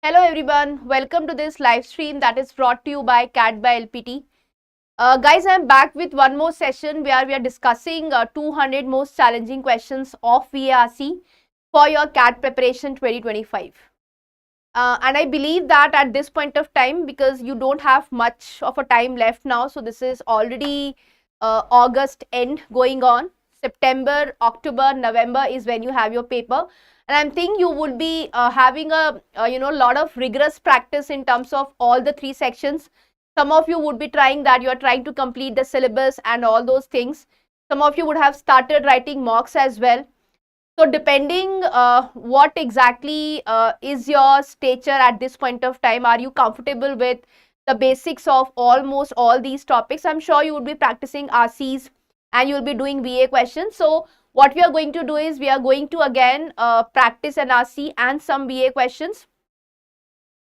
Hello everyone, welcome to this live stream that is brought to you by CAT by LPT. Guys, I'm back with one more session where we are discussing 200 most challenging questions of VARC for your CAT preparation 2025. And I believe that at this point of time, because you don't have much of a time left now, so this is already August end going on. September, October, November is when you have your paper, and I'm thinking you would be having a lot of rigorous practice in terms of all the three sections. Some of you would be trying that, you are trying to complete the syllabus and all those things. Some of you would have started writing mocks as well. So depending what exactly is your stature at this point of time, are you comfortable with the basics of almost all these topics? I'm sure you would be practicing RCs and you will be doing VA questions. So what we are going to do is we are going to again practice an RC and some VA questions,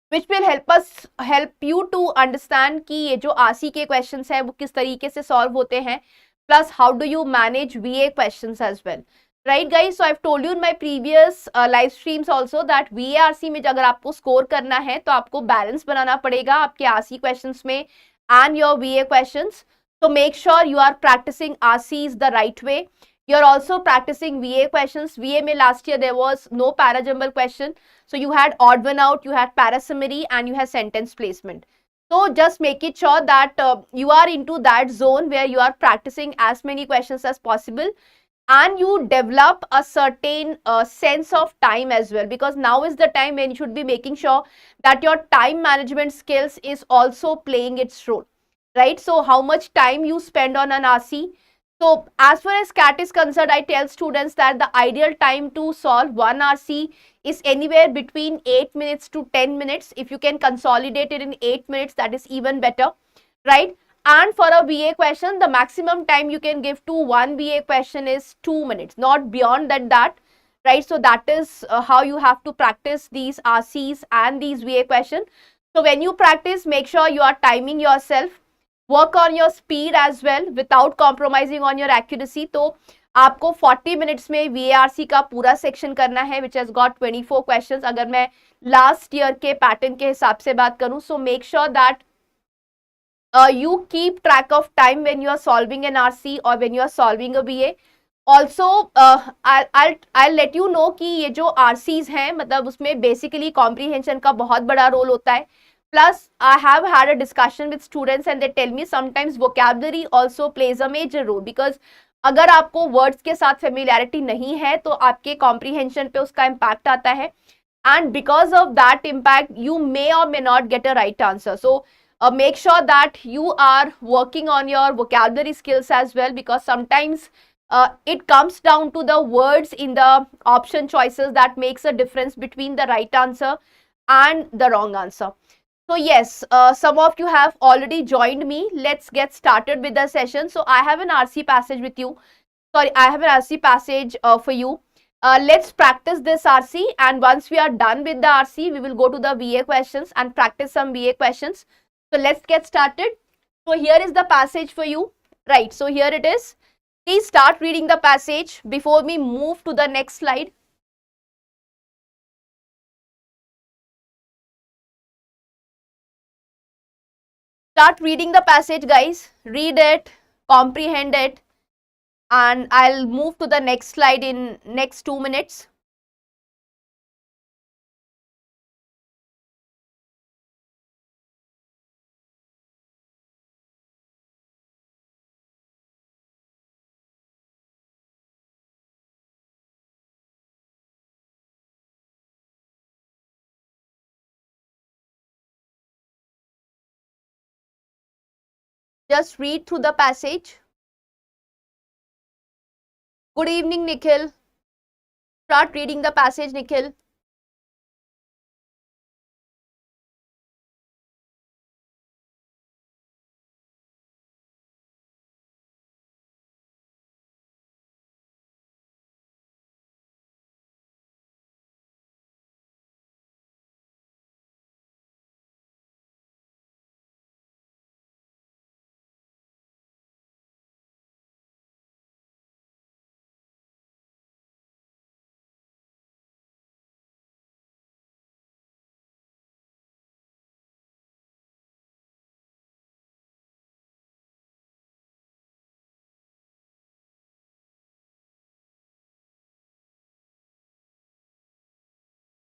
which will help you to understand कि ये जो RC के questions हैं वो किस तरीके से solve होते हैं, plus how do you manage VA questions as well. Right guys, so I've told you in my previous live streams also that VARC में अगर आपको स्कोर करना है तो आपको बैलेंस बनाना पड़ेगा आपके आरसी क्वेश्चंस में and your VA questions. So make sure you are practicing RCs the right way. You're also practicing VA questions. VA में last year there was no para-jumble question. So you had odd one out, you had parasummary, and you had sentence placement. So just make it sure that you are into that zone where you are practicing as many questions as possible, and you develop a certain sense of time as well, because now is the time when you should be making sure that your time management skills is also playing its role, right? So how much time you spend on an RC. So as far as CAT is concerned, I tell students that the ideal time to solve one RC is anywhere between 8 minutes to 10 minutes. If you can consolidate it in 8 minutes, that is even better, right? And for a VA question, the maximum time you can give to one VA question is 2 minutes, not beyond that, right? So that is how you have to practice these RCs and these VA questions. So when you practice, make sure you are timing yourself. Work on your speed as well without compromising on your accuracy. तो आपको 40 minutes में VARC का पूरा section करना है, which has got 24 questions. अगर मैं last year के pattern के हिसाब से बात करूं, so make sure that you keep track of time when you are solving an RC or when you are solving a VA. Also, I'll let you know कि ये जो RCs हैं, मतलब उसमें basically comprehension का बहुत बड़ा role होता है. Plus, I have had a discussion with students and they tell me sometimes vocabulary also plays a major role, because अगर आपको words के साथ familiarity नहीं है तो आपके comprehension पे उसका impact आता है, and because of that impact you may or may not get a right answer. So make sure that you are working on your vocabulary skills as well, because sometimes it comes down to the words in the option choices that makes a difference between the right answer and the wrong answer. So yes, some of you have already joined me. Let's get started with the session. So I have an RC passage with you. Sorry, I have an RC passage for you. Let's practice this RC, and once we are done with the RC, we will go to the VA questions and practice some VA questions. So let's get started. So here is the passage for you. Right, so here it is. Please start reading the passage before we move to the next slide. Start reading the passage, guys. Read it, comprehend it, and I'll move to the next slide in next 2 minutes. Just read through the passage. Good evening, Nikhil. Start reading the passage, Nikhil.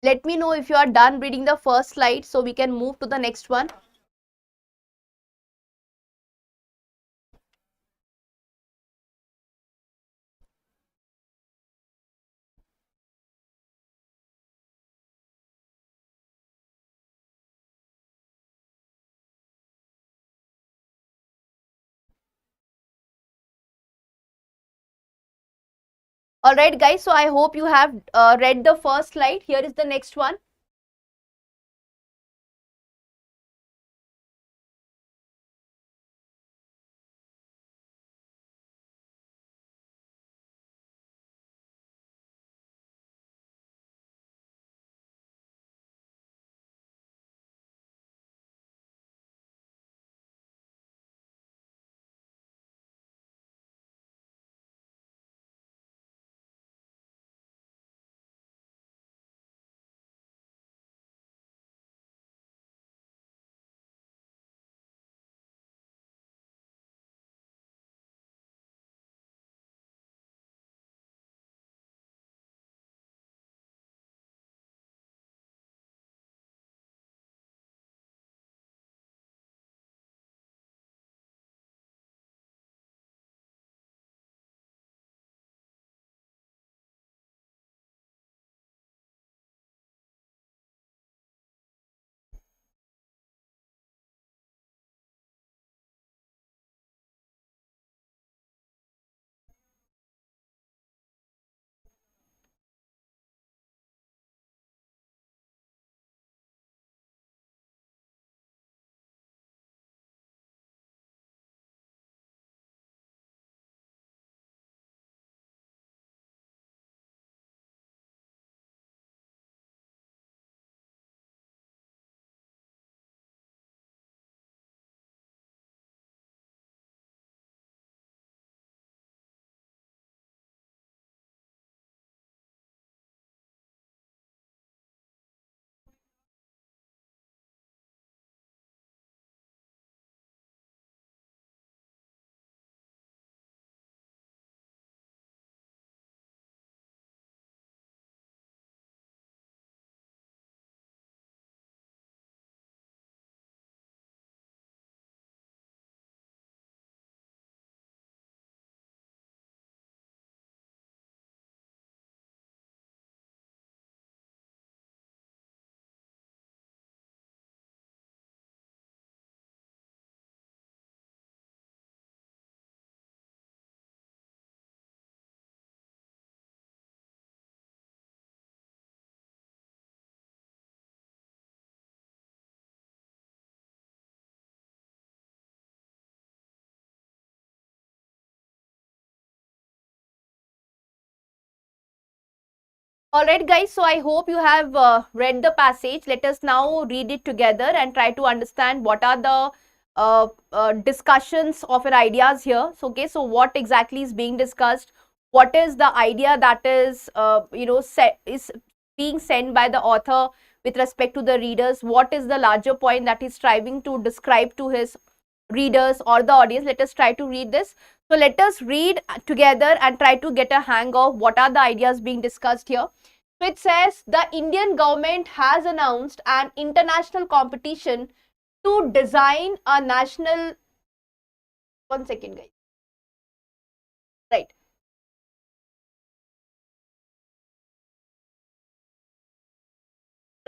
Let me know if you are done reading the first slide so we can move to the next one. Alright guys, so I hope you have read the first slide. Here is the next one. Alright guys, so I hope you have read the passage. Let us now read it together and try to understand what are the discussions of our ideas here. So, okay, so what exactly is being discussed? What is the idea that is, is being sent by the author with respect to the readers? What is the larger point that he's striving to describe to his readers or the audience? Let us try to read this. So let us read together and try to get a hang of what are the ideas being discussed here. So it says the Indian government has announced an international competition to design a national, one second guys, right.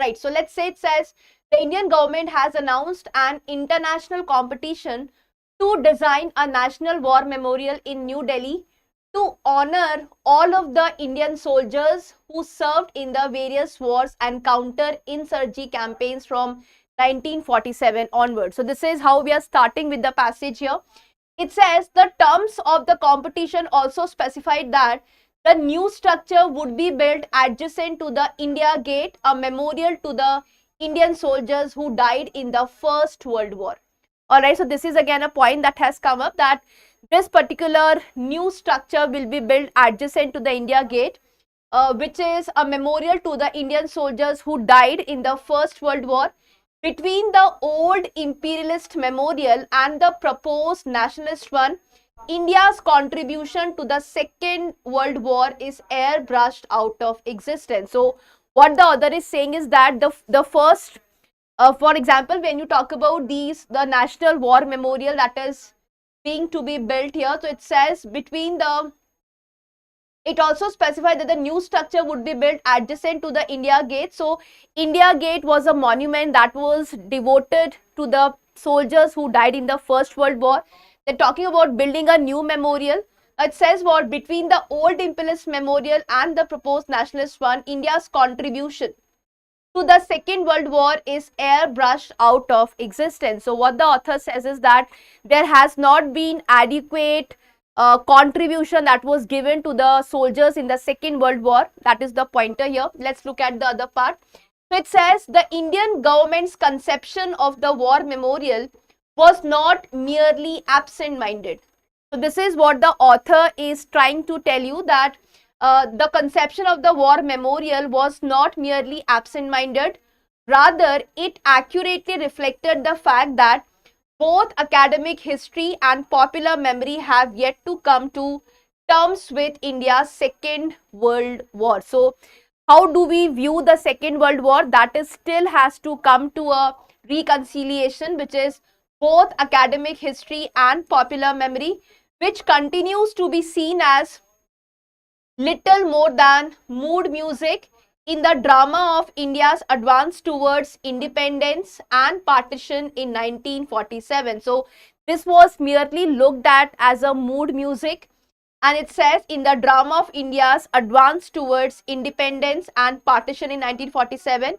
Right, so let's say it says the Indian government has announced an international competition to design a national war memorial in New Delhi to honor all of the Indian soldiers who served in the various wars and counter-insurgency campaigns from 1947 onwards. So this is how we are starting with the passage here. It says the terms of the competition also specified that the new structure would be built adjacent to the India Gate, a memorial to the Indian soldiers who died in the First World War. Alright, so this is again a point that has come up, that this particular new structure will be built adjacent to the India Gate, which is a memorial to the Indian soldiers who died in the First World War. Between the old imperialist memorial and the proposed nationalist one, India's contribution to the Second World War is airbrushed out of existence. So what the author is saying is that the first, for example, when you talk about the National War Memorial that is being to be built here, so it says it also specified that the new structure would be built adjacent to the India Gate. So India Gate was a monument that was devoted to the soldiers who died in the First World War. They're talking about building a new memorial. It says what, between the old imperialist memorial and the proposed nationalist one, India's contribution to the Second World War is airbrushed out of existence. So what the author says is that there has not been adequate contribution that was given to the soldiers in the Second World War. That is the pointer here. Let's look at the other part. So it says the Indian government's conception of the war memorial was not merely absent-minded. So this is what the author is trying to tell you, that the conception of the war memorial was not merely absent-minded. Rather, it accurately reflected the fact that both academic history and popular memory have yet to come to terms with India's Second World War. So, how do we view the Second World War? That is still has to come to a reconciliation, which is both academic history and popular memory, which continues to be seen as little more than mood music in the drama of India's advance towards independence and partition in 1947. So this was merely looked at as a mood music, and it says in the drama of India's advance towards independence and partition in 1947.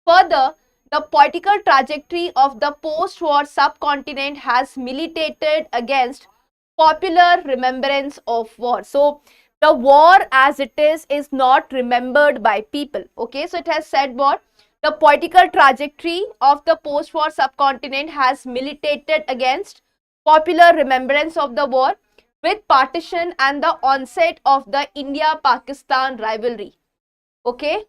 Further, the political trajectory of the post-war subcontinent has militated against popular remembrance of war. So the war as it is not remembered by people. Okay, so it has said what? The political trajectory of the post-war subcontinent has militated against popular remembrance of the war with partition and the onset of the India-Pakistan rivalry. Okay.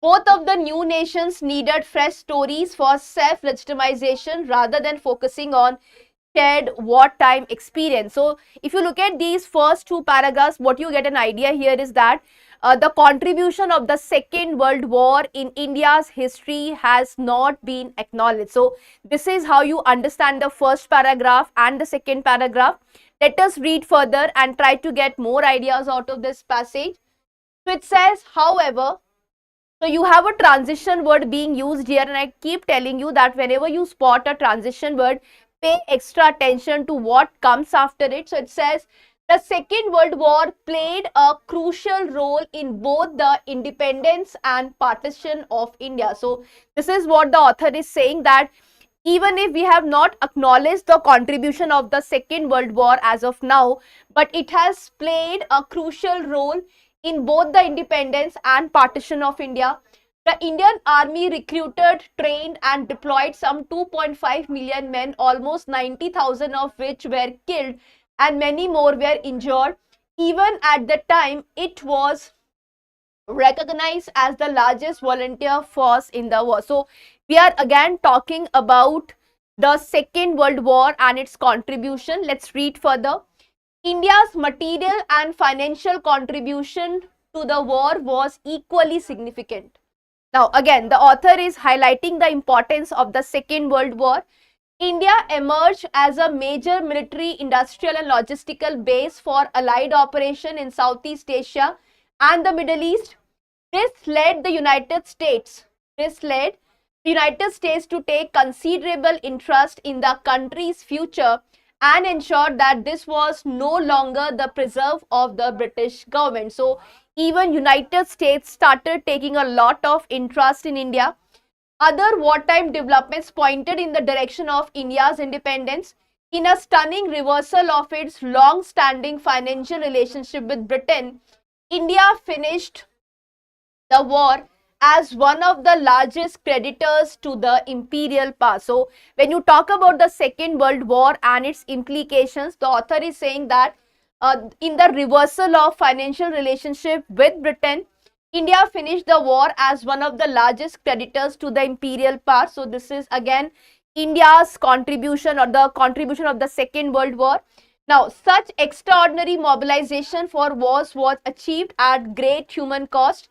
Both of the new nations needed fresh stories for self-legitimization rather than focusing on shared wartime experience. So if you look at these first two paragraphs, what you get an idea here is that the contribution of the Second World War in India's history has not been acknowledged. So this is how you understand the first paragraph and the second paragraph. Let us read further and try to get more ideas out of this passage. So it says, however, so you have a transition word being used here, and I keep telling you that whenever you spot a transition word, pay extra attention to what comes after it. So it says the Second World War played a crucial role in both the independence and partition of India. So this is what the author is saying, that even if we have not acknowledged the contribution of the Second World War as of now, but it has played a crucial role in both the independence and partition of India. The Indian army recruited, trained and deployed some 2.5 million men, almost 90,000 of which were killed and many more were injured. Even at the time, it was recognized as the largest volunteer force in the war. So we are again talking about the Second World War and its contribution. Let's read further. India's material and financial contribution to the war was equally significant. Now again, the author is highlighting the importance of the Second World War. India emerged as a major military, industrial and logistical base for allied operation in Southeast Asia and the Middle East. This led the United States to take considerable interest in the country's future and ensured that this was no longer the preserve of the British government. So even United States started taking a lot of interest in India. Other wartime developments pointed in the direction of India's independence. In a stunning reversal of its long-standing financial relationship with Britain, India finished the war as one of the largest creditors to the imperial power. So when you talk about the Second World War and its implications, the author is saying that in the reversal of financial relationship with Britain, India finished the war as one of the largest creditors to the imperial power. So this is again India's contribution, or the contribution of the Second World War. Now, such extraordinary mobilization for wars was achieved at great human cost.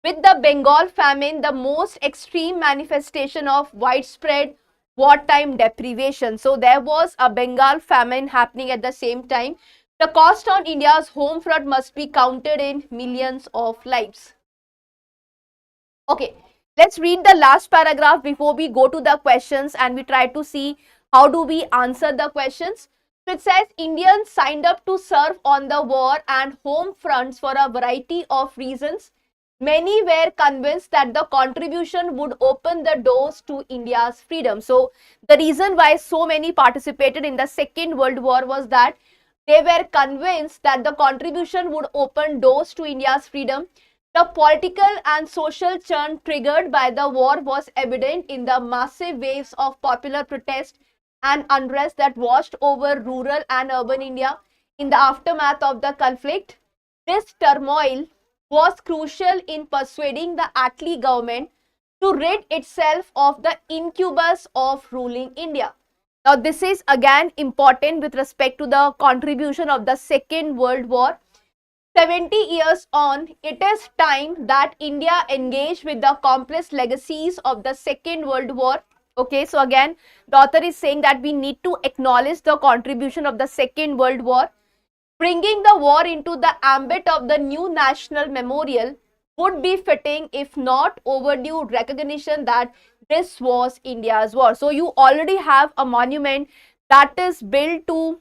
with the Bengal famine the most extreme manifestation of widespread wartime deprivation. So there was a Bengal famine happening at the same time. The cost on India's home front must be counted in millions of lives. Okay, let's read the last paragraph before we go to the questions and we try to see how do we answer the questions. So it says Indians signed up to serve on the war and home fronts for a variety of reasons. Many were convinced that the contribution would open the doors to India's freedom. So the reason why so many participated in the Second World War was that they were convinced that the contribution would open doors to India's freedom. The political and social churn triggered by the war was evident in the massive waves of popular protest and unrest that washed over rural and urban India in the aftermath of the conflict. This turmoil was crucial in persuading the Attlee government to rid itself of the incubus of ruling India. Now, this is again important with respect to the contribution of the Second World War. 70 years on, it is time that India engaged with the complex legacies of the Second World War. Okay, so again, the author is saying that we need to acknowledge the contribution of the Second World War. Bringing the war into the ambit of the new national memorial would be fitting, if not overdue, recognition that this was India's war. So you already have a monument that is built to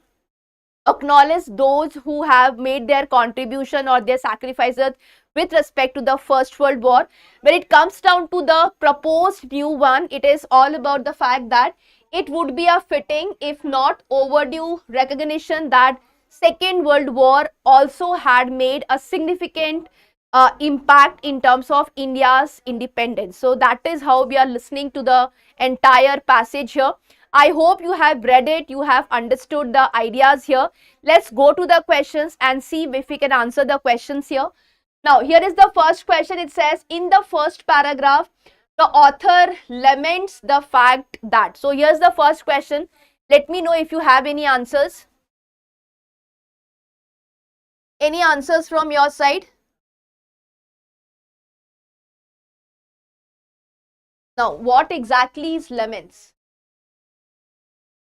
acknowledge those who have made their contribution or their sacrifices with respect to the First World War. When it comes down to the proposed new one, it is all about the fact that it would be a fitting, if not overdue, recognition that Second World War also had made a significant impact in terms of India's independence. So that is how we are listening to the entire passage here. I hope you have read it, you have understood the ideas here. Let's go to the questions and see if we can answer the questions here. Now, here is the first question. It says, in the first paragraph, the author laments the fact that. So, here's the first question. Let me know if you have any answers. Any answers from your side? Now, what exactly is laments?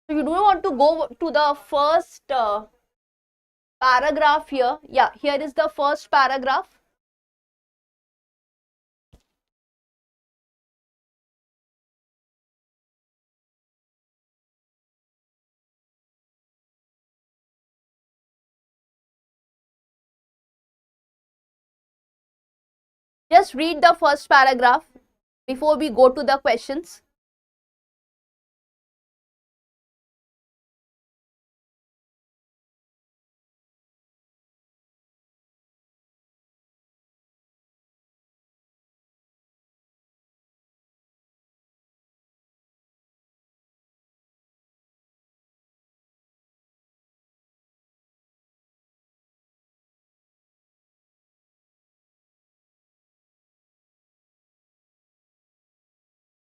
So you do not want to go to the first paragraph here. Yeah, here is the first paragraph. Just read the first paragraph before we go to the questions.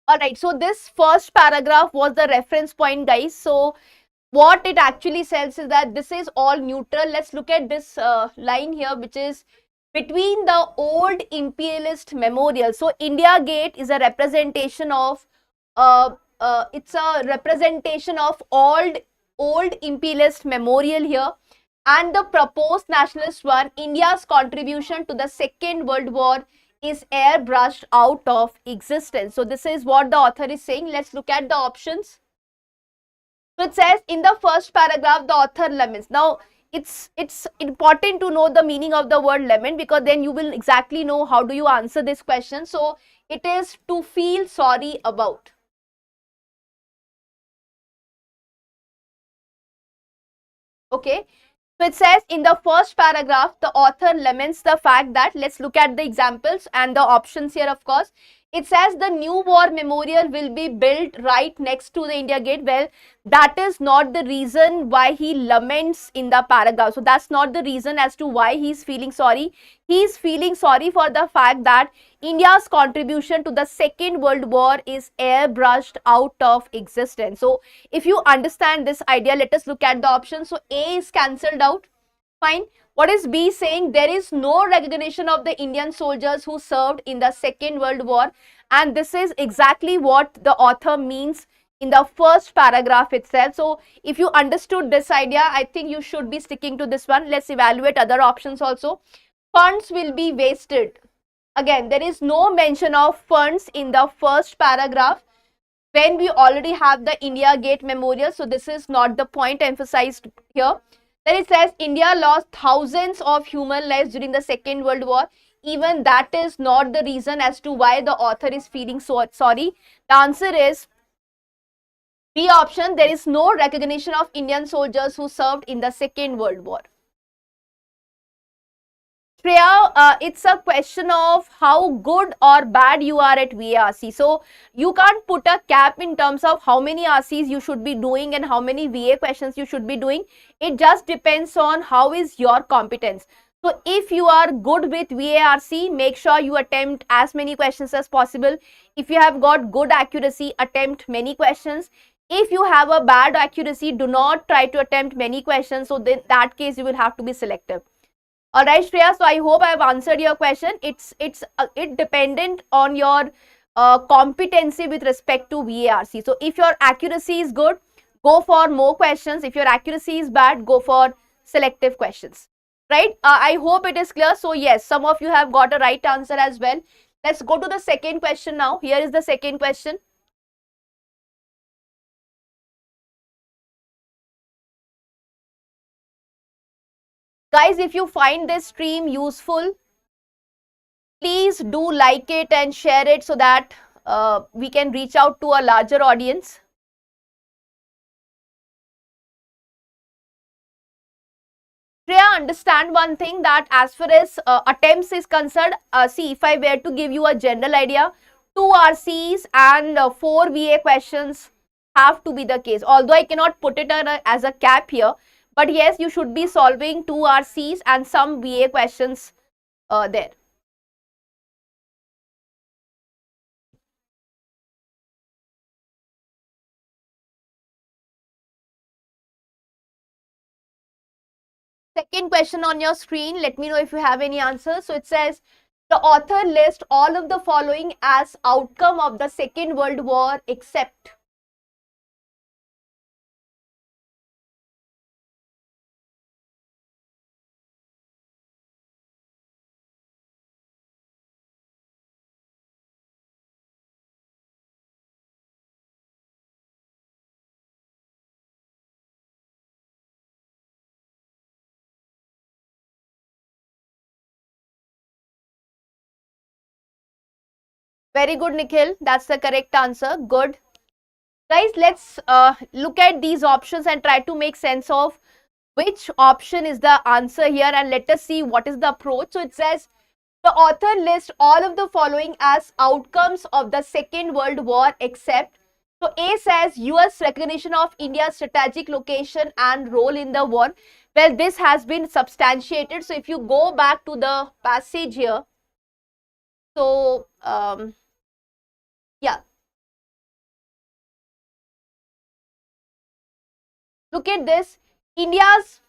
Alright, so this first paragraph was the reference point, guys. So what it actually says is that this is all neutral. Let's look at this line here, which is between the old imperialist memorial. So India Gate is a representation of it's a representation of old imperialist memorial here, and the proposed nationalist one, India's contribution to the Second World War, is airbrushed out of existence. So this is what the author is saying. Let's look at the options. So it says in the first paragraph, the author laments. Now it's important to know the meaning of the word lament, because then you will exactly know how do you answer this question. So it is to feel sorry about. Okay. So it says in the first paragraph, the author laments the fact that, let's look at the examples and the options here, of course. It says the new war memorial will be built right next to the India Gate. Well, that is not the reason why he laments in the paragraph. So that's not the reason as to why he's feeling sorry. He's feeling sorry for the fact that India's contribution to the Second World War is airbrushed out of existence. So if you understand this idea, let us look at the options. So A is cancelled out. Fine. What is B saying? There is no recognition of the Indian soldiers who served in the Second World War. And this is exactly what the author means in the first paragraph itself. So if you understood this idea, I think you should be sticking to this one. Let's evaluate other options also. Funds will be wasted. Again, there is no mention of funds in the first paragraph when we already have the India Gate Memorial. So this is not the point emphasized here. Then it says India lost thousands of human lives during the Second World War. Even that is not the reason as to why the author is feeling so sorry. The answer is B option. There is no recognition of Indian soldiers who served in the Second World War. Shreya, it's a question of how good or bad you are at VARC. So you can't put a cap in terms of how many RCs you should be doing and how many VA questions you should be doing. It just depends on how is your competence. So if you are good with VARC, make sure you attempt as many questions as possible. If you have got good accuracy, attempt many questions. If you have a bad accuracy, do not try to attempt many questions. So in that case, you will have to be selective. Alright, Shreya, so I hope I have answered your question. It's dependent on your competency with respect to VARC. So if your accuracy is good, go for more questions. If your accuracy is bad, go for selective questions. Right? I hope it is clear. So yes, some of you have got a right answer as well. Let's go to the second question now. Here is the second question. Guys, if you find this stream useful, please do like it and share it so that we can reach out to a larger audience. Shreya, understand one thing, that as far as attempts is concerned, see, if I were to give you a general idea, 2 RCs and 4 VA questions have to be the case. Although I cannot put it as a cap here, but yes, you should be solving 2 RCs and some VA questions there. Second question on your screen, let me know if you have any answers. So it says, the author lists all of the following as outcome of the Second World War except. Very good, Nikhil. That's the correct answer. Good. Guys, let's look at these options and try to make sense of which option is the answer here, and let us see what is the approach. So it says, the author lists all of the following as outcomes of the Second World War except. So A says US recognition of India's strategic location and role in the war. Well, this has been substantiated. So if you go back to the passage here, so yeah, look at this. India's,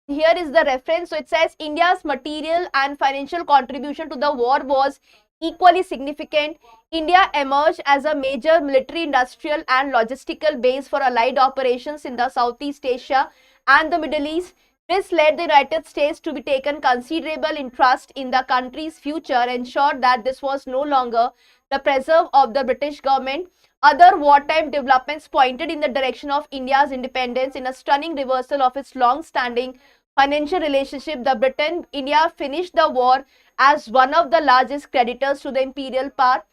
here is the reference. So it says India's material and financial contribution to the war was equally significant. India emerged as a major military, industrial and logistical base for allied operations in the Southeast Asia and the Middle East. This led the United States to be taken considerable interest in the country's future, ensured that this was no longer the preserve of the British government. Other wartime developments pointed in the direction of India's independence. In a stunning reversal of its long-standing financial relationship, the Britain-India finished the war as one of the largest creditors to the imperial power.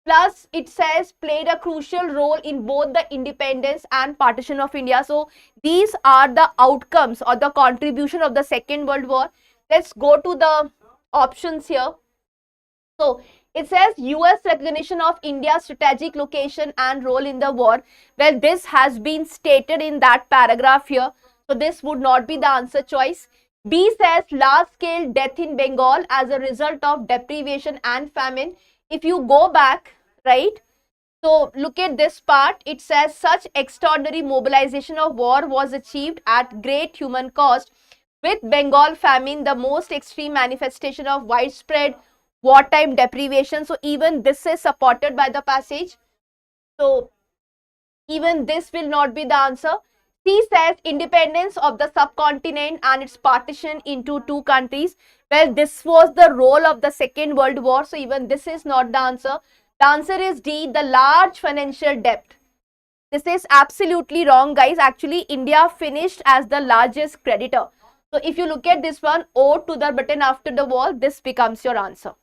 Plus, it says played a crucial role in both the independence and partition of India. So, these are the outcomes or the contribution of the Second World War. Let's go to the options here. So, it says US recognition of India's strategic location and role in the war. Well, this has been stated in that paragraph here. So, this would not be the answer choice. B says large-scale death in Bengal as a result of deprivation and famine. If you go back, right, so look at this part. It says such extraordinary mobilization of war was achieved at great human cost. with Bengal famine the most extreme manifestation of widespread wartime deprivation. So even this is supported by the passage. So even this will not be the answer. C says independence of the subcontinent and its partition into two countries. Well, this was the role of the Second World War. So even this is not the answer. The answer is D, the large financial debt. This is absolutely wrong, guys. Actually, India finished as the largest creditor. So if you look at this one, O to the button after the wall, this becomes your answer.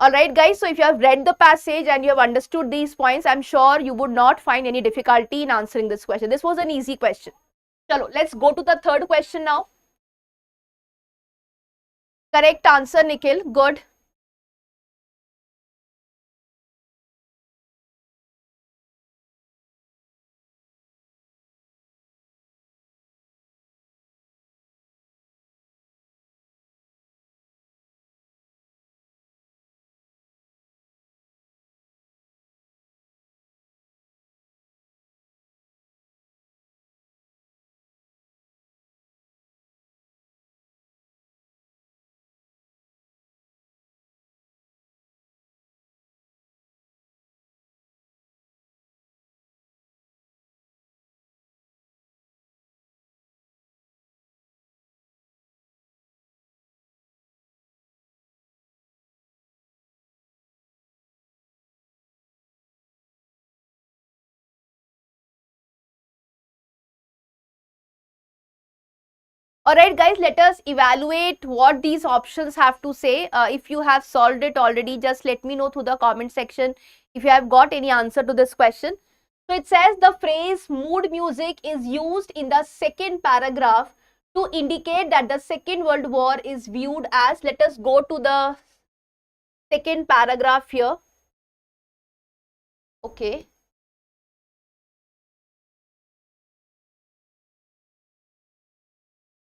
Alright guys, so if you have read the passage and you have understood these points, I'm sure you would not find any difficulty in answering this question. This was an easy question. Chalo, let's go to the third question now. Correct answer, Nikhil. Good. Alright guys, let us evaluate what these options have to say. If you have solved it already, just let me know through the comment section if you have got any answer to this question. So it says the phrase mood music is used in the second paragraph to indicate that the Second World War is viewed as, let us go to the second paragraph here. Okay.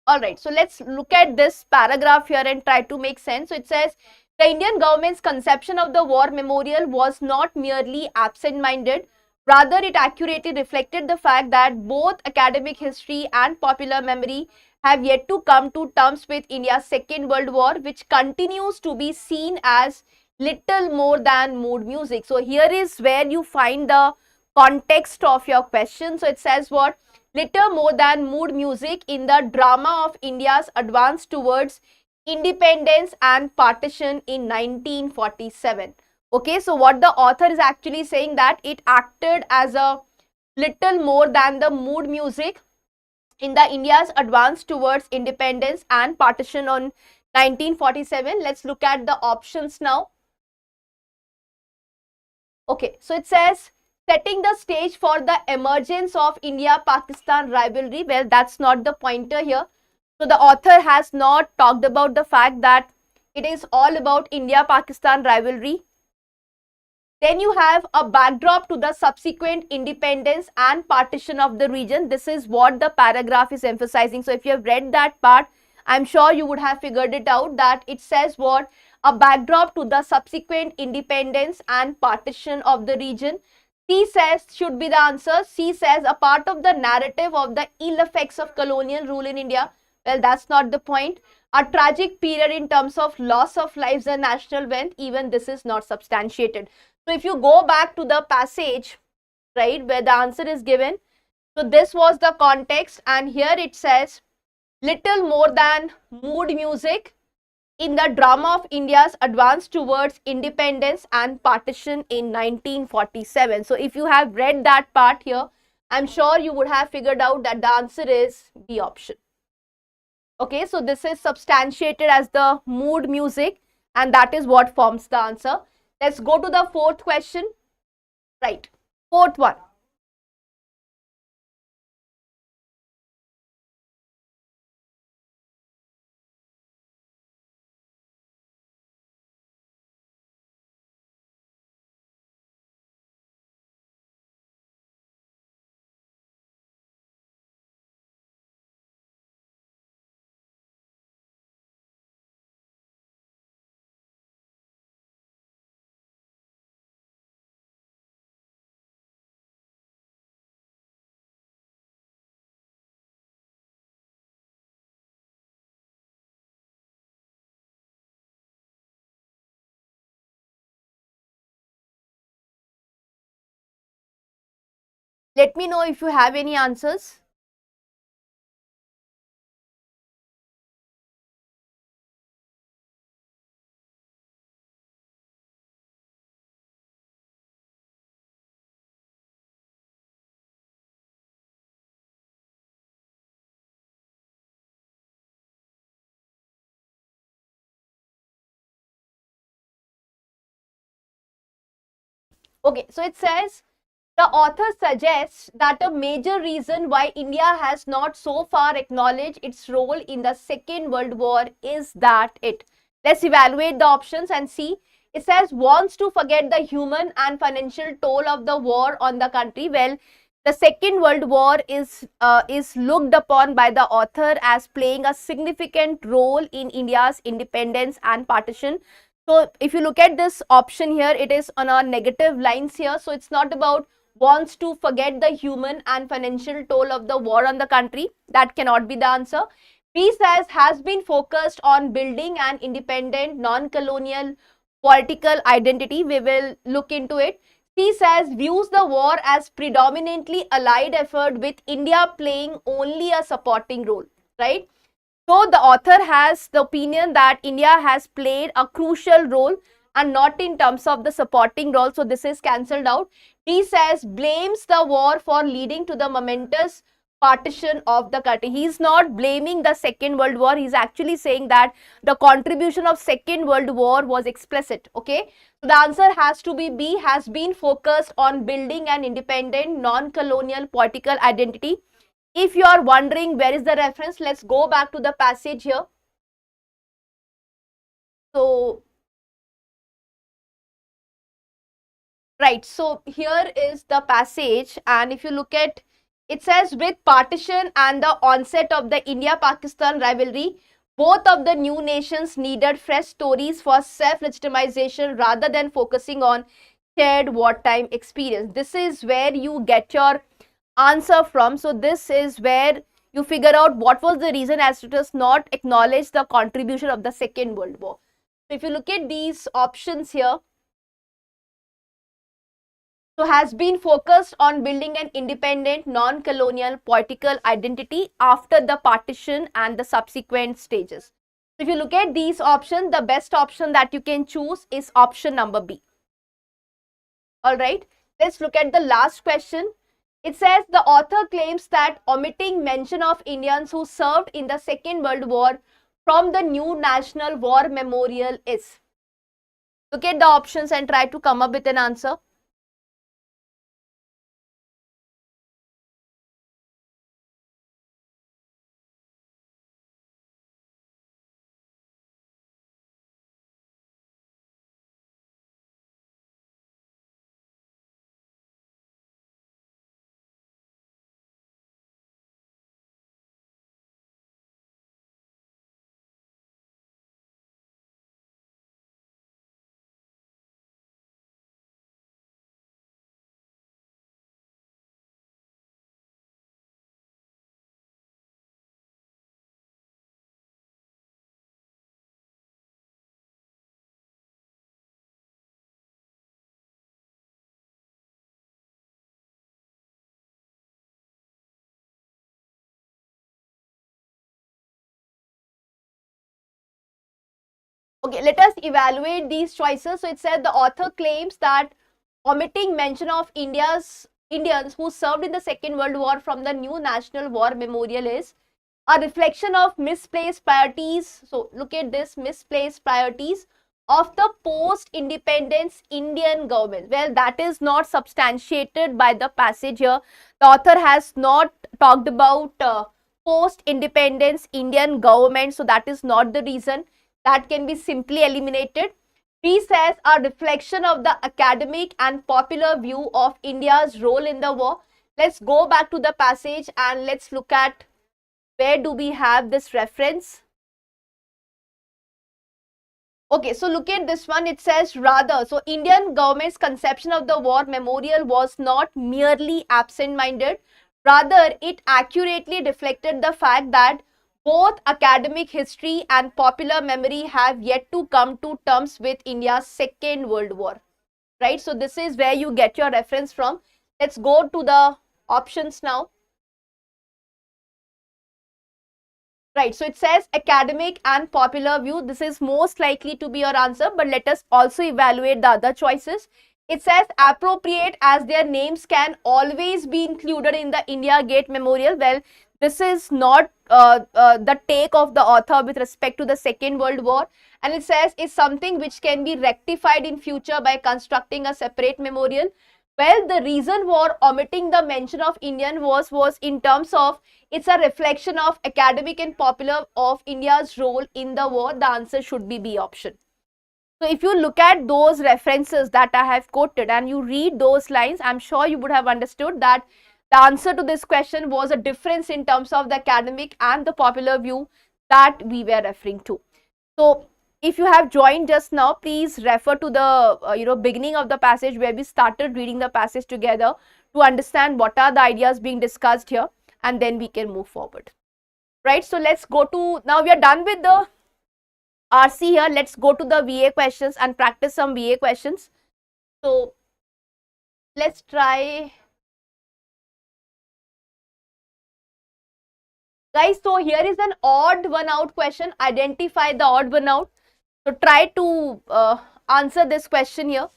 All right, so let's look at this paragraph here and try to make sense. So it says the Indian government's conception of the war memorial was not merely absent-minded. Rather, it accurately reflected the fact that both academic history and popular memory have yet to come to terms with India's Second World War, which continues to be seen as little more than mood music. So here is where you find the context of your question. So it says what? Little more than mood music in the drama of India's advance towards independence and partition in 1947. Okay, so what the author is actually saying that it acted as a little more than the mood music in the India's advance towards independence and partition on 1947. Let's look at the options now. Okay, so it says setting the stage for the emergence of India-Pakistan rivalry. Well, that's not the pointer here. So the author has not talked about the fact that it is all about India-Pakistan rivalry. Then you have a backdrop to the subsequent independence and partition of the region. This is what the paragraph is emphasizing. So if you have read that part, I'm sure you would have figured it out that it says what? A backdrop to the subsequent independence and partition of the region. C says should be the answer. C says a part of the narrative of the ill effects of colonial rule in India. Well, that's not the point. A tragic period in terms of loss of lives and national wealth. Even this is not substantiated. So if you go back to the passage, right, where the answer is given. So this was the context and here it says little more than mood music in the drama of India's advance towards independence and partition in 1947. So if you have read that part here, I'm sure you would have figured out that the answer is B option. Okay, so this is substantiated as the mood music and that is what forms the answer. Let's go to the fourth question. Right, fourth one. Let me know if you have any answers. Okay, so it says the author suggests that a major reason why India has not so far acknowledged its role in the Second World War is that it. Let's evaluate the options and see. It says wants to forget the human and financial toll of the war on the country. Well, the Second World War is looked upon by the author as playing a significant role in India's independence and partition. So if you look at this option here, it is on our negative lines here. So it's not about wants to forget the human and financial toll of the war on the country. That cannot be the answer. B says has been focused on building an independent, non-colonial political identity. We will look into it. C says views the war as predominantly allied effort with India playing only a supporting role, right? So the author has the opinion that India has played a crucial role and not in terms of the supporting role. So this is cancelled out. He says blames the war for leading to the momentous partition of the country. He is not blaming the Second World War. He is actually saying that the contribution of Second World War was explicit. Okay. So the answer has to be B, has been focused on building an independent, non-colonial political identity. If you are wondering where is the reference, let's go back to the passage here. So, right, so here is the passage, and if you look at, it says with partition and the onset of the India-Pakistan rivalry, both of the new nations needed fresh stories for self-legitimization rather than focusing on shared wartime experience. This is where you get your answer from. So this is where you figure out what was the reason as it does not acknowledge the contribution of the Second World War. So if you look at these options here, so has been focused on building an independent, non-colonial political identity after the partition and the subsequent stages. So if you look at these options, the best option that you can choose is option number B. Alright, let's look at the last question. It says the author claims that omitting mention of Indians who served in the Second World War from the new National War Memorial is. Look at the options and try to come up with an answer. Okay, let us evaluate these choices. So it said the author claims that omitting mention of Indians who served in the Second World War from the new National War Memorial is a reflection of misplaced priorities. So look at this, misplaced priorities of the post-independence Indian government. Well, that is not substantiated by the passage here. The author has not talked about post-independence Indian government. So that is not the reason. That can be simply eliminated. B says a reflection of the academic and popular view of India's role in the war. Let's go back to the passage and let's look at where do we have this reference. Okay, so look at this one. It says rather, so Indian government's conception of the war memorial was not merely absent-minded. Rather, it accurately reflected the fact that both academic history and popular memory have yet to come to terms with India's Second World War, right? So this is where you get your reference from. Let's go to the Options now. Right, so it says academic and popular view. This is most likely to be your answer, but let us also evaluate the other choices. It says appropriate, as their names can always be included in the India Gate Memorial. Well, this is not the take of the author with respect to the Second World War, and it says is something which can be rectified in future by constructing a separate memorial. Well, the reason for omitting the mention of Indian was in terms of it's a reflection of academic and popular of India's role in the war. The answer should be B option. So if you look at those references that I have quoted and you read those lines, I'm sure you would have understood that the answer to this question was a difference in terms of the academic and the popular view that we were referring to. So if you have joined just now, please refer to the beginning of the passage where we started reading the passage together to understand what are the ideas being discussed here, and then we can move forward. Right, so let's go to, now we are done with the RC here. Let's go to the VA questions and practice some VA questions. So let's try. Guys, so here is an odd one out question. Identify the odd one out. So try to answer this question here.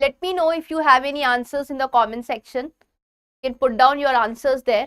Let me know if you have any answers in the comment section. You can put down your answers there.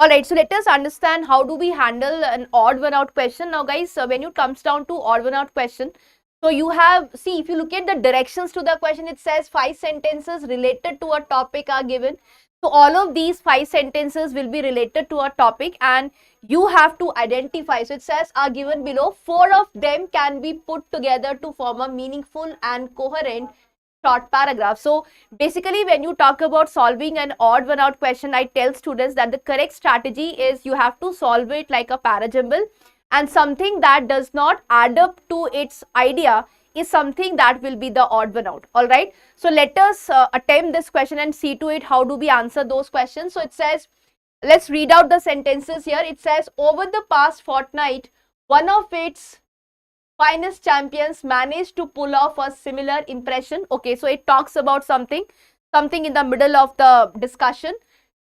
Alright, so let us understand how do we handle an odd one out question. Now guys, when it comes down to odd one out question, so you have, see, if you look at the directions to the question, it says 5 sentences related to a topic are given. So all of these 5 sentences will be related to a topic and you have to identify. So it says are given below. 4 of them can be put together to form a meaningful and coherent short paragraph. So basically when you talk about solving an odd one out question, I tell students that the correct strategy is you have to solve it like a parajumble, and something that does not add up to its idea is something that will be the odd one out. All right, so let us attempt this question and see to it how do we answer those questions. So it says, let's read out the sentences here. It says over the past fortnight, one of its finest champions managed to pull off a similar impression. Okay, so it talks about something in the middle of the discussion.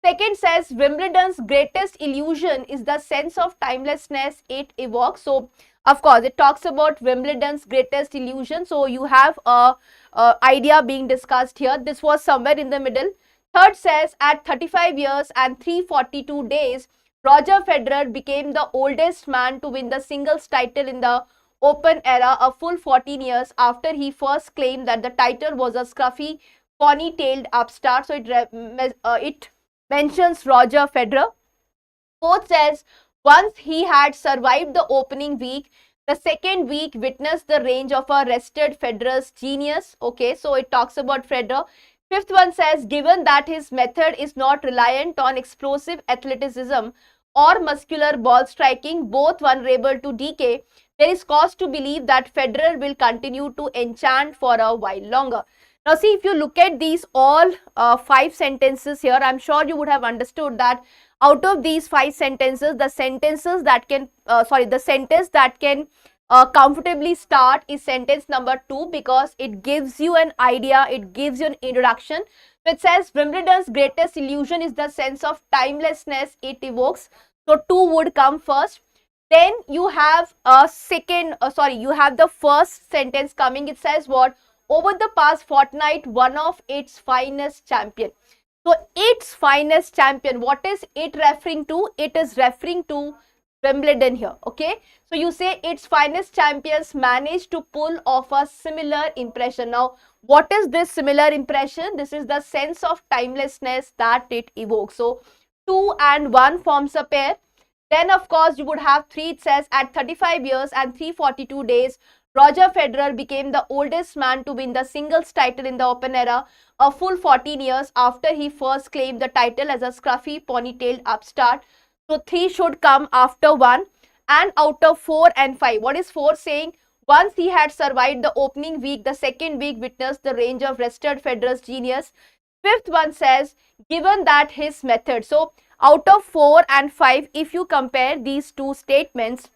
Second says Wimbledon's greatest illusion is the sense of timelessness it evokes. So of course it talks about Wimbledon's greatest illusion. So you have a idea being discussed here. This was somewhere in the middle. Third says at 35 years and 342 days, Roger Federer became the oldest man to win the singles title in the Open era a full 14 years after he first claimed that the title was a scruffy, pony-tailed upstart. So it mentions Roger Federer. Fourth says Once he had survived the opening week, the second week witnessed the range of a rested Federer's genius. Okay, so it talks about Federer. Fifth one says, given that his method is not reliant on explosive athleticism or muscular ball striking, both vulnerable to decay, there is cause to believe that Federer will continue to enchant for a while longer. Now see, if you look at these all 5 sentences here, I'm sure you would have understood that out of these 5 sentences, the sentences that can, the sentence that can comfortably start is sentence number 2, because it gives you an idea, it gives you an introduction. So it says Wimbledon's greatest illusion is the sense of timelessness it evokes. So 2 would come first. Then you have a second, you have the first sentence coming. It says what? Over the past fortnight, one of its finest champion. So its finest champion, what is it referring to? It is referring to Wimbledon here. Okay, so you say its finest champions managed to pull off a similar impression. Now what is this similar impression? This is the sense of timelessness that it evokes. So 2 and 1 forms a pair. Then of course you would have 3. It says at 35 years and 342 days, Roger Federer became the oldest man to win the singles title in the Open era, a full 14 years after he first claimed the title as a scruffy ponytailed upstart. So 3 should come after 1. And out of 4 and 5, what is 4 saying? Once he had survived the opening week, the second week witnessed the range of rested Federer's genius. Fifth one says, given that his method. So out of 4 and 5, if you compare these two statements,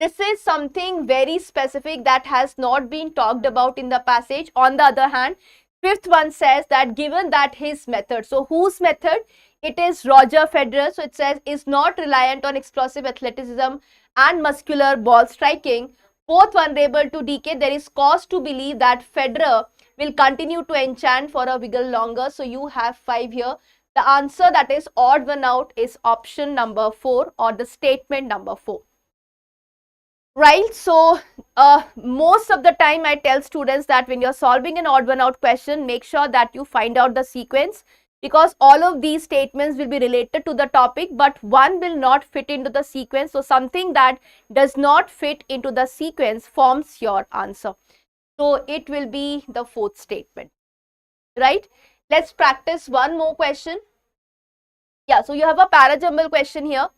this is something very specific that has not been talked about in the passage. On the other hand, fifth one says that given that his method. So whose method? It is Roger Federer. So it says is not reliant on explosive athleticism and muscular ball striking, both vulnerable to decay. There is cause to believe that Federer will continue to enchant for a wiggle longer. So you have 5 here. The answer, that is odd one out, is option number 4, or the statement number 4. Right, so most of the time I tell students that when you're solving an odd one out question, make sure that you find out the sequence, because all of these statements will be related to the topic, but one will not fit into the sequence. So something that does not fit into the sequence forms your answer. So it will be the 4th statement, right? Let's practice one more question. Yeah, so you have a para-jumble question here.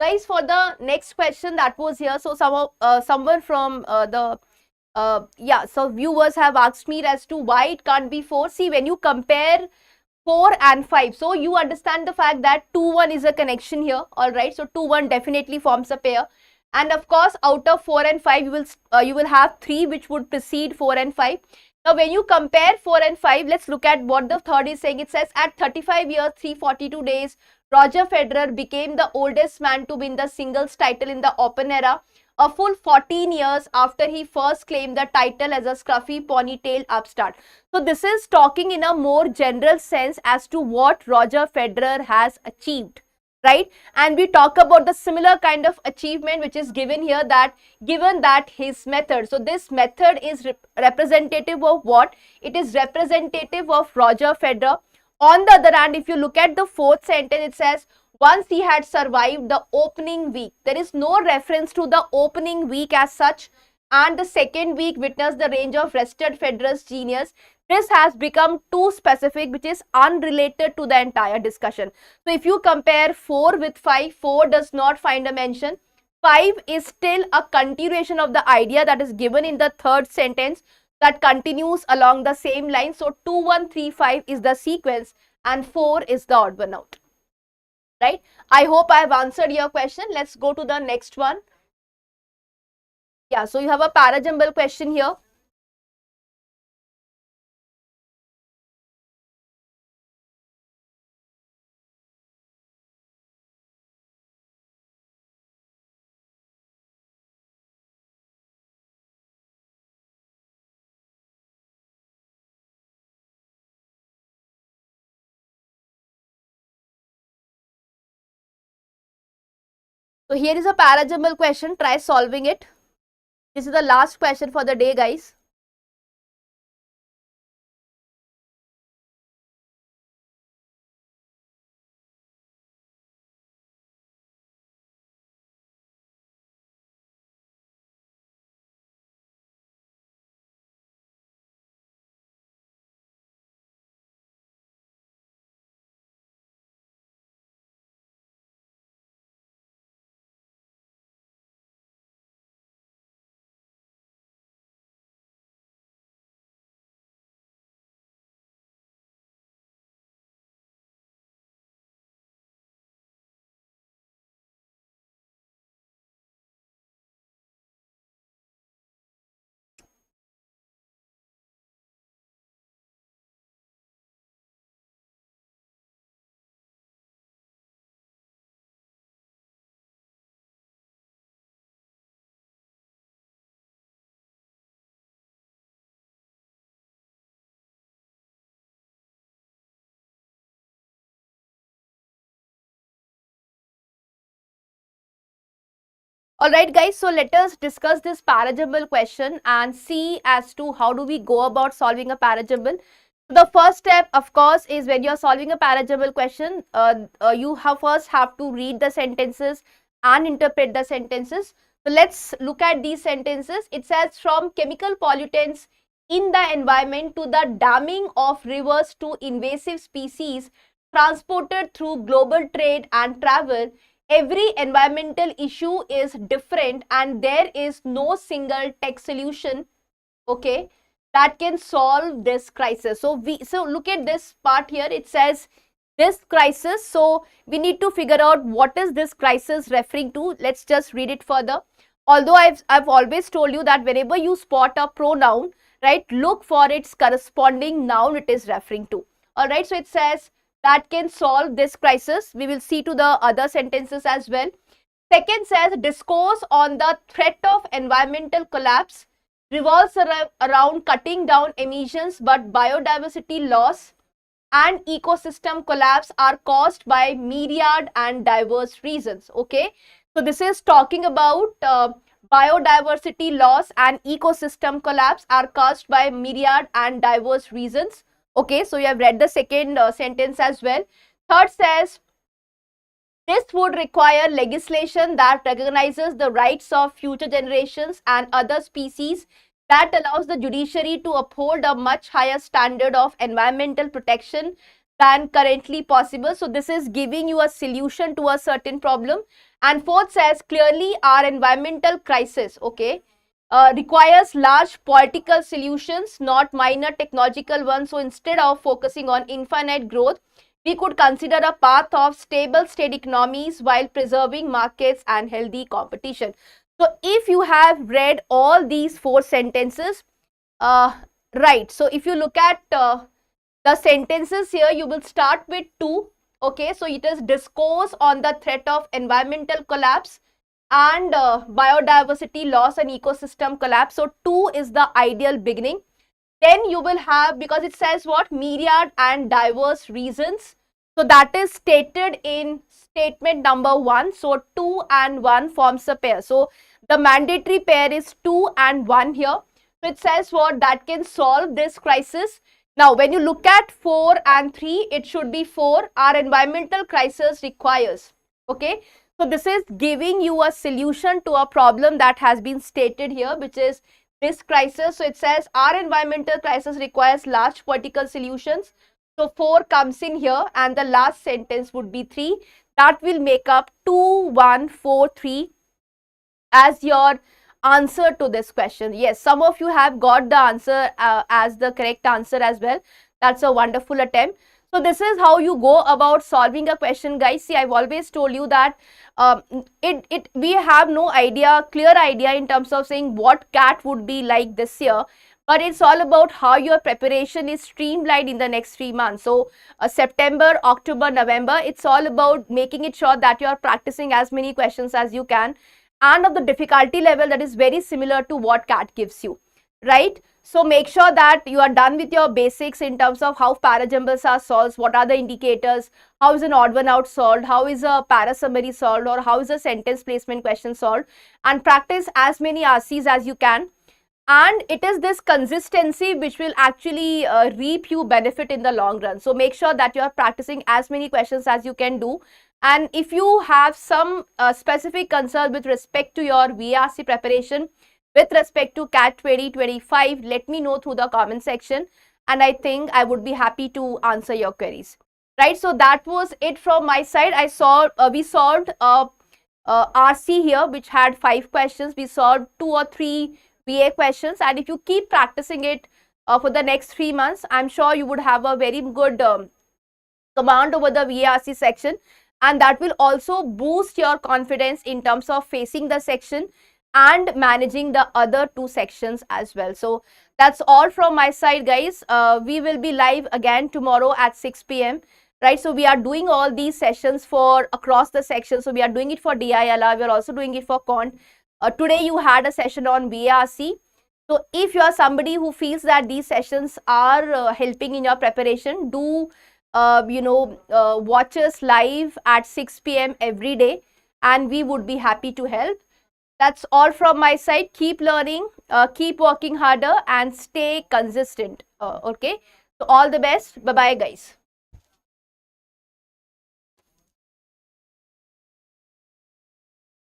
Guys, for the next question that was here, so someone from so viewers have asked me as to why it can't be 4. See, when you compare 4 and 5, so you understand the fact that 2-1 is a connection here, all right? So 2-1 definitely forms a pair, and of course out of 4 and 5 you will have 3 which would precede 4 and 5. Now when you compare 4 and 5, let's look at what the third is saying. It says at 35 years 342 days, Roger Federer became the oldest man to win the singles title in the Open era, a full 14 years after he first claimed the title as a scruffy ponytail upstart. So this is talking in a more general sense as to what Roger Federer has achieved, right? And we talk about the similar kind of achievement which is given here, that given that his method. So this method is representative of what? It is representative of Roger Federer. On the other hand, if you look at the 4th sentence, it says once he had survived the opening week. There is no reference to the opening week as such, and the second week witnessed the range of rested Federer's genius. This has become too specific, which is unrelated to the entire discussion. So if you compare 4 with 5, 4 does not find a mention. 5 is still a continuation of the idea that is given in the 3rd sentence, that continues along the same line. So 2, 1, 3, 5 is the sequence, and 4 is the odd one out, right? I hope I have answered your question. Let's go to the next one. Yeah, so you have a para-jumble question here. So here is a para-jumble question. Try solving it. This is the last question for the day, guys. Alright guys, so let us discuss this para-jumble question and see as to how do we go about solving a para-jumble. The first step, of course, is when you are solving a para-jumble question, you first have to read the sentences and interpret the sentences. So let's look at these sentences. It says, from chemical pollutants in the environment to the damming of rivers to invasive species transported through global trade and travel, every environmental issue is different and there is no single tech solution, okay, that can solve this crisis. So look at this part here. It says this crisis. So we need to figure out what is this crisis referring to. Let's just read it further. Although I've always told you that whenever you spot a pronoun, right, look for its corresponding noun it is referring to. All right. So it says that can solve this crisis. We will see to the other sentences as well. Second says discourse on the threat of environmental collapse revolves around cutting down emissions, but biodiversity loss and ecosystem collapse are caused by myriad and diverse reasons. Okay, so this is talking about biodiversity loss and ecosystem collapse are caused by myriad and diverse reasons. Okay, so you have read the second sentence as well. Third says this would require legislation that recognizes the rights of future generations and other species, that allows the judiciary to uphold a much higher standard of environmental protection than currently possible. So this is giving you a solution to a certain problem. And fourth says clearly our environmental crisis, okay, requires large political solutions, not minor technological ones. So instead of focusing on infinite growth, we could consider a path of stable state economies while preserving markets and healthy competition. So if you have read all these four sentences, right, so if you look at the sentences here, you will start with two. Okay, so it is discourse on the threat of environmental collapse and biodiversity loss and ecosystem collapse. So two is the ideal beginning. Then you will have, because it says what, myriad and diverse reasons. So that is stated in statement number 1. So 2 and 1 forms a pair. So the mandatory pair is 2 and 1 here. So it says what, that can solve this crisis. Now when you look at 4 and 3, it should be 4. Our environmental crisis requires. Okay. So this is giving you a solution to a problem that has been stated here, which is this crisis. So it says our environmental crisis requires large political solutions. So 4 comes in here and the last sentence would be 3. That will make up 2, 1, 4, 3 as your answer to this question. Yes, some of you have got the answer as the correct answer as well. That's a wonderful attempt. So this is how you go about solving a question, guys. See, I've always told you that we have no clear idea in terms of saying what CAT would be like this year. But it's all about how your preparation is streamlined in the next 3 months. So September, October, November, it's all about making it sure that you are practicing as many questions as you can and of the difficulty level that is very similar to what CAT gives you, right? So make sure that you are done with your basics in terms of how para-jumbles are solved, what are the indicators, how is an odd one out solved, how is a para-summary solved, or how is a sentence placement question solved, and practice as many RCs as you can. And it is this consistency which will actually reap you benefit in the long run. So make sure that you are practicing as many questions as you can do. And if you have some specific concern with respect to your VRC preparation, with respect to CAT 2025, let me know through the comment section, and I think I would be happy to answer your queries. Right, so that was it from my side. We solved RC here, which had 5 questions. We solved 2 or 3 VA questions, and if you keep practicing it for the next 3 months, I'm sure you would have a very good command over the VARC section, and that will also boost your confidence in terms of facing the section and managing the other 2 sections as well. So that's all from my side, guys. We will be live again tomorrow at 6 p.m. Right, so we are doing all these sessions for across the sections. So we are doing it for DILR, we are also doing it for Quant. Today you had a session on VARC. So if you are somebody who feels that these sessions are helping in your preparation, do watch us live at 6 p.m. every day, and we would be happy to help. That's all from my side. Keep learning, keep working harder, and stay consistent. Okay, so all the best. Bye bye, guys.